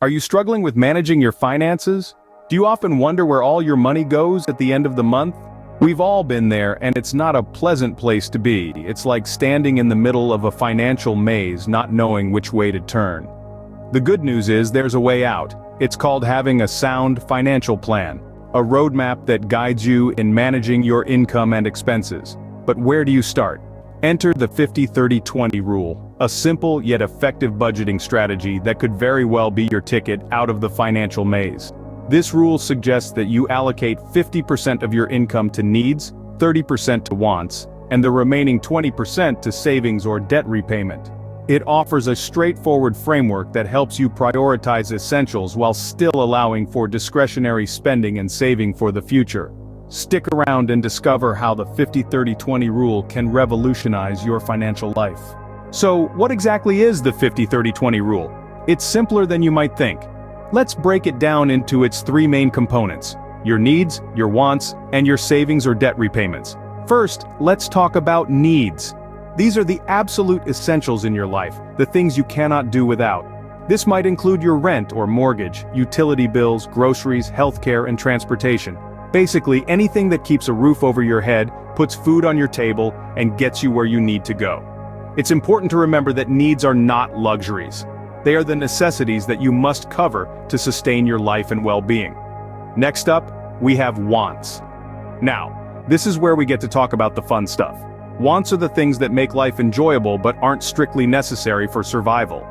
Are you struggling with managing your finances? Do you often wonder where all your money goes at the end of the month? We've all been there, and it's not a pleasant place to be. It's like standing in the middle of a financial maze, not knowing which way to turn. The good news is there's a way out. It's called having a sound financial plan, a roadmap that guides you in managing your income and expenses. But where do you start? Enter the 50-30-20 rule, a simple yet effective budgeting strategy that could very well be your ticket out of the financial maze. This rule suggests that you allocate 50% of your income to needs, 30% to wants, and the remaining 20% to savings or debt repayment. It offers a straightforward framework that helps you prioritize essentials while still allowing for discretionary spending and saving for the future. Stick around and discover how the 50-30-20 rule can revolutionize your financial life. So, what exactly is the 50-30-20 rule? It's simpler than you might think. Let's break it down into its three main components: your needs, your wants, and your savings or debt repayments. First, let's talk about needs. These are the absolute essentials in your life, the things you cannot do without. This might include your rent or mortgage, utility bills, groceries, healthcare, and transportation. Basically, anything that keeps a roof over your head, puts food on your table, and gets you where you need to go. It's important to remember that needs are not luxuries. They are the necessities that you must cover to sustain your life and well-being. Next up, we have wants. Now, this is where we get to talk about the fun stuff. Wants are the things that make life enjoyable but aren't strictly necessary for survival.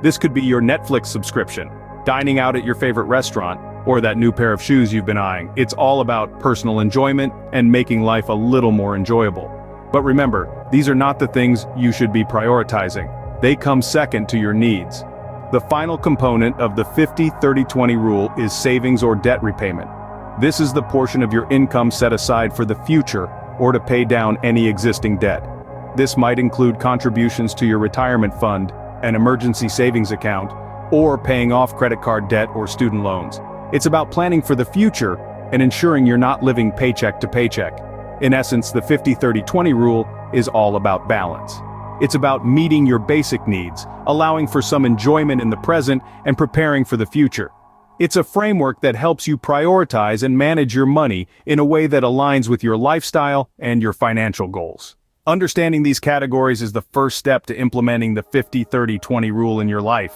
This could be your Netflix subscription, dining out at your favorite restaurant, or that new pair of shoes you've been eyeing. It's all about personal enjoyment and making life a little more enjoyable. But remember, these are not the things you should be prioritizing. They come second to your needs. The final component of the 50-30-20 rule is savings or debt repayment. This is the portion of your income set aside for the future or to pay down any existing debt. This might include contributions to your retirement fund, an emergency savings account, or paying off credit card debt or student loans. It's about planning for the future and ensuring you're not living paycheck to paycheck. In essence, the 50-30-20 rule is all about balance. It's about meeting your basic needs, allowing for some enjoyment in the present, and preparing for the future. It's a framework that helps you prioritize and manage your money in a way that aligns with your lifestyle and your financial goals. Understanding these categories is the first step to implementing the 50-30-20 rule in your life.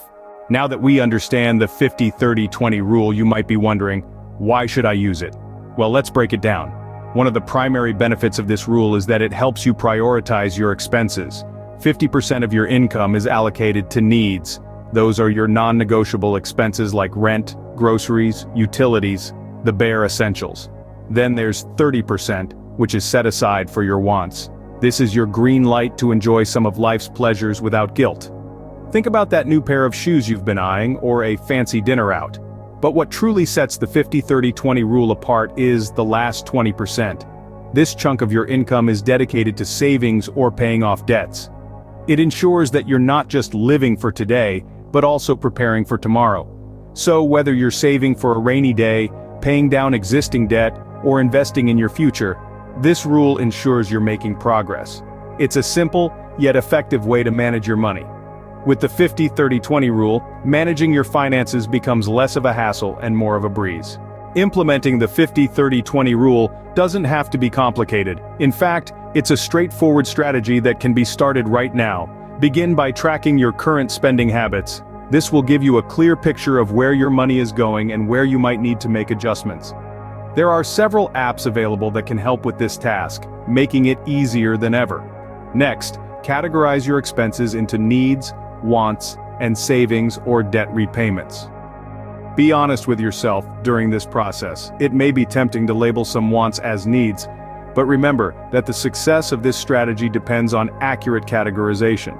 Now that we understand the 50-30-20 rule, you might be wondering, why should I use it? Well, let's break it down. One of the primary benefits of this rule is that it helps you prioritize your expenses. 50% of your income is allocated to needs. Those are your non-negotiable expenses like rent, groceries, utilities, the bare essentials. Then there's 30%, which is set aside for your wants. This is your green light to enjoy some of life's pleasures without guilt. Think about that new pair of shoes you've been eyeing or a fancy dinner out. But what truly sets the 50-30-20 rule apart is the last 20%. This chunk of your income is dedicated to savings or paying off debts. It ensures that you're not just living for today, but also preparing for tomorrow. So whether you're saving for a rainy day, paying down existing debt, or investing in your future, this rule ensures you're making progress. It's a simple, yet effective way to manage your money. With the 50-30-20 rule, managing your finances becomes less of a hassle and more of a breeze. Implementing the 50-30-20 rule doesn't have to be complicated. In fact, it's a straightforward strategy that can be started right now. Begin by tracking your current spending habits. This will give you a clear picture of where your money is going and where you might need to make adjustments. There are several apps available that can help with this task, making it easier than ever. Next, categorize your expenses into needs, wants, and savings or debt repayments. Be honest with yourself during this process. It may be tempting to label some wants as needs, but remember that the success of this strategy depends on accurate categorization.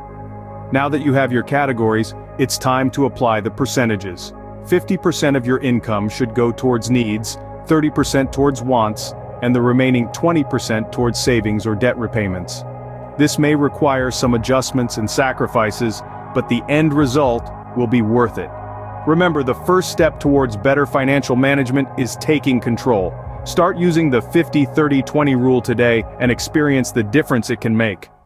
Now that you have your categories, it's time to apply the percentages. 50% of your income should go towards needs, 30% towards wants, and the remaining 20% towards savings or debt repayments. This may require some adjustments and sacrifices, but the end result will be worth it. Remember, the first step towards better financial management is taking control. Start using the 50-30-20 rule today and experience the difference it can make.